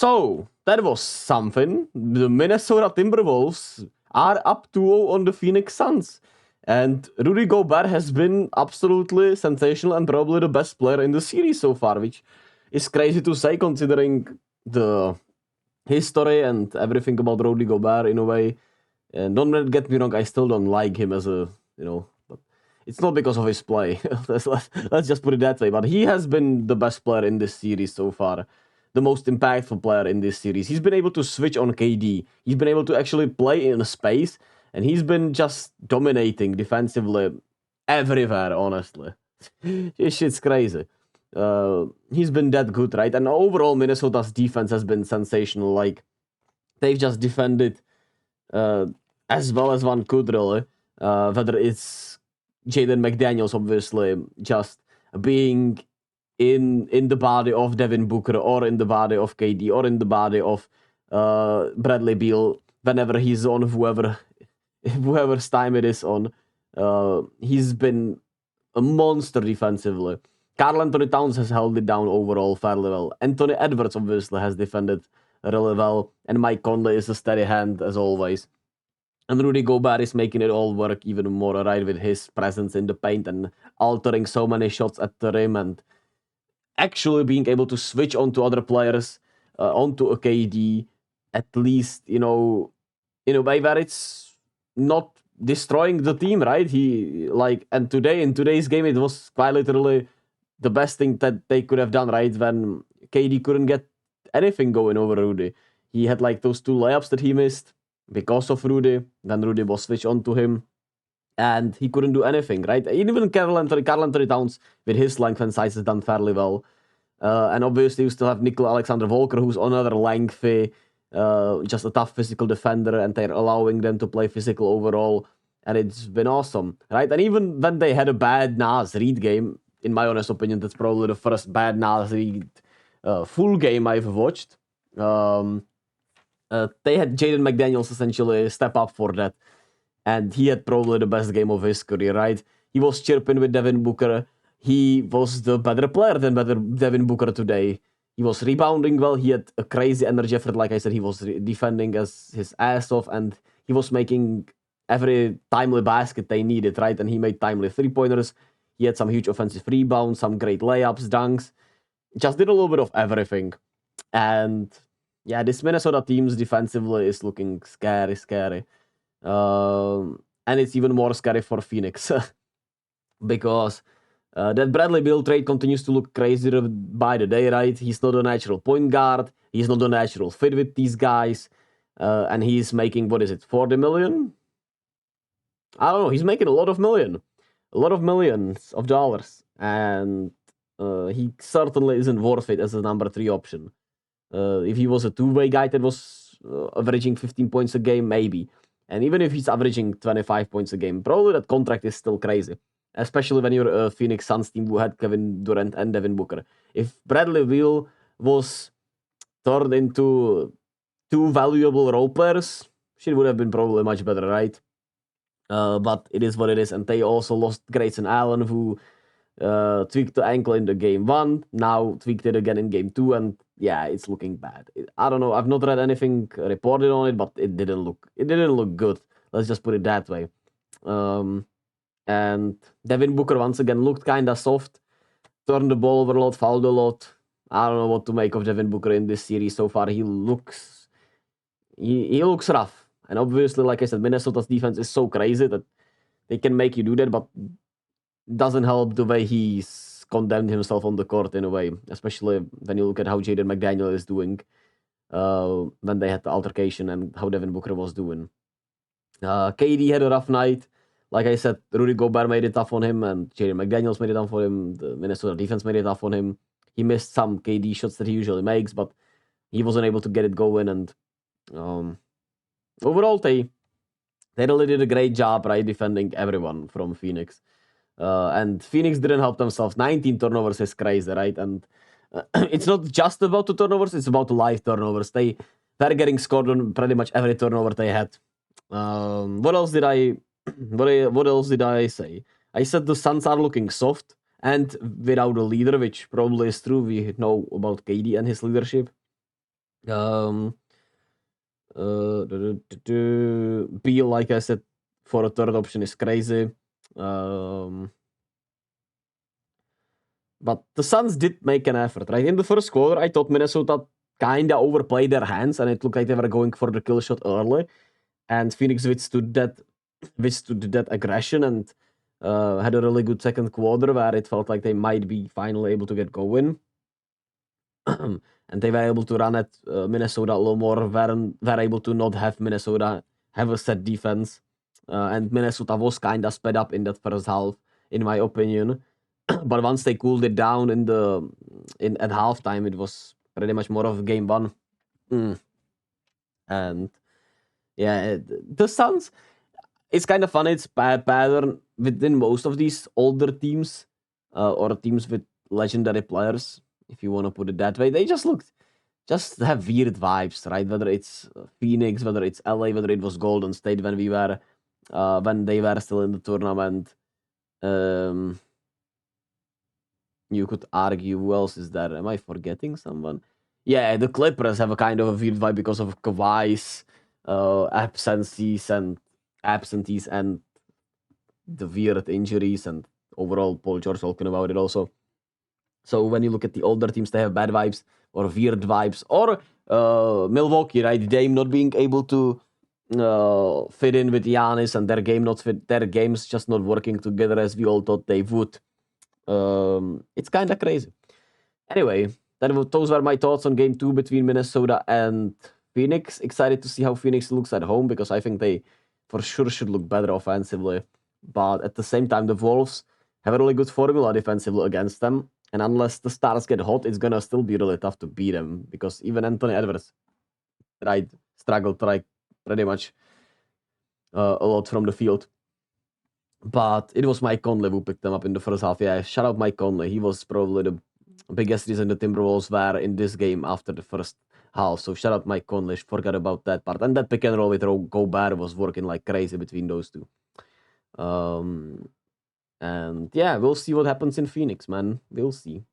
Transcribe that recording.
So, that was something. The Minnesota Timberwolves are up 2-0 on the Phoenix Suns. And Rudy Gobert has been absolutely sensational and probably the best player in the series so far, which is crazy to say considering the history and everything about Rudy Gobert in a way. And don't get me wrong, I still don't like him as a, but it's not because of his play. let's just put it that way. But he has been the best player in this series so far. The most impactful player in this series. He's been able to switch on KD. He's been able to actually play in a space. And he's been just dominating defensively everywhere, honestly. This shit's crazy. He's been that good, right? And overall, Minnesota's defense has been sensational. Like, they've just defended as well as one could, really. Whether it's Jaden McDaniels, obviously, just being in the body of Devin Booker or in the body of KD or in the body of Bradley Beal whenever he's on whoever's time it is on. He's been a monster defensively. Karl Anthony Towns has held it down overall fairly well. Anthony Edwards obviously has defended really well. And Mike Conley is a steady hand as always. And Rudy Gobert is making it all work even more, right, with his presence in the paint and altering so many shots at the rim and actually being able to switch onto other players, onto a KD, at least, in a way where it's not destroying the team, right? In today's game, it was quite literally the best thing that they could have done, right? When KD couldn't get anything going over Rudy. He had like those 2 layups that he missed because of Rudy. Then Rudy was switched onto him. And he couldn't do anything, right? Even Karl Anthony Towns, with his length and size, has done fairly well. And obviously, you still have Nickel Alexander-Walker, who's another lengthy, just a tough physical defender, and they're allowing them to play physical overall. And it's been awesome, right? And even when they had a bad Nas Reed game, in my honest opinion, that's probably the first bad Nas Reed full game I've watched. They had Jaden McDaniels essentially step up for that. And he had probably the best game of his career, right? He was chirping with Devin Booker. He was the better player than Devin Booker today. He was rebounding well. He had a crazy energy effort. Like I said, he was defending his ass off. And he was making every timely basket they needed, right? And he made timely 3-pointers. He had some huge offensive rebounds, some great layups, dunks. Just did a little bit of everything. And yeah, this Minnesota team's defensively is looking scary. And it's even more scary for Phoenix because that Bradley Beal trade continues to look crazier by the day, right? He's not a natural point guard. He's not a natural fit with these guys. And he's making, what is it, 40 million? I don't know. He's making a lot of millions of dollars. And he certainly isn't worth it as a number 3 option. If he was a 2-way guy that was averaging 15 points a game, maybe. And even if he's averaging 25 points a game, probably that contract is still crazy. Especially when you're a Phoenix Suns team who had Kevin Durant and Devin Booker. If Bradley Beal was turned into 2 valuable role players, she would have been probably much better, right? But it is what it is. And they also lost Grayson Allen, who tweaked the ankle in the game 1, now tweaked it again in game 2, and yeah, it's looking bad. I don't know. I've not read anything reported on it, but it didn't look good. Let's just put it that way. And Devin Booker once again looked kinda soft, turned the ball over a lot, fouled a lot. I don't know what to make of Devin Booker in this series so far. He looks rough. And obviously, like I said, Minnesota's defense is so crazy that they can make you do that, but doesn't help the way he's condemned himself on the court in a way, especially when you look at how Jaden McDaniel is doing when they had the altercation and how Devin Booker was doing. KD had a rough night. Like I said, Rudy Gobert made it tough on him and Jaden McDaniels made it tough for him. The Minnesota defense made it tough on him. He missed some KD shots that he usually makes, but he wasn't able to get it going. And overall, they really did a great job, right, defending everyone from Phoenix. And Phoenix didn't help themselves. 19 turnovers is crazy, right? And it's not just about the turnovers, it's about the live turnovers. They're getting scored on pretty much every turnover they had. What else did I say? I said the Suns are looking soft and without a leader, which probably is true. We know about KD and his leadership. Um, Beal, like I said, for a third option is crazy. But the Suns did make an effort, right? In the first quarter, I thought Minnesota kinda overplayed their hands, and it looked like they were going for the kill shot early. And Phoenix withstood that aggression and had a really good second quarter where it felt like they might be finally able to get going. And they were able to run at Minnesota a little more, were able to not have Minnesota have a set defense. And Minnesota was kind of sped up in that first half, in my opinion. But once they cooled it down at halftime, it was pretty much more of game one. And yeah, the Suns, it's kind of funny. It's pattern within most of these older teams or teams with legendary players, if you want to put it that way. They just have weird vibes, right? Whether it's Phoenix, whether it's LA, whether it was Golden State when when they were still in the tournament. You could argue who else is there? Am I forgetting someone? Yeah, the Clippers have a kind of a weird vibe because of Kawhi's absentees and the weird injuries, and overall Paul George talking about it also. So when you look at the older teams, they have bad vibes or weird vibes, or Milwaukee, right? Dame not being able to fit in with Giannis, and their games just not working together as we all thought they would. It's kind of crazy. Anyway, those were my thoughts on Game 2 between Minnesota and Phoenix. Excited to see how Phoenix looks at home, because I think they for sure should look better offensively. But at the same time, the Wolves have a really good formula defensively against them. And unless the stars get hot, it's going to still be really tough to beat them, because even Anthony Edwards struggled pretty much a lot from the field. But it was Mike Conley who picked them up in the first half. Yeah, shout out Mike Conley. He was probably the biggest reason the Timberwolves were in this game after the first half. So shout out Mike Conley. Forgot about that part. And that pick and roll with Gobert was working like crazy between those two. And yeah, we'll see what happens in Phoenix, man. We'll see.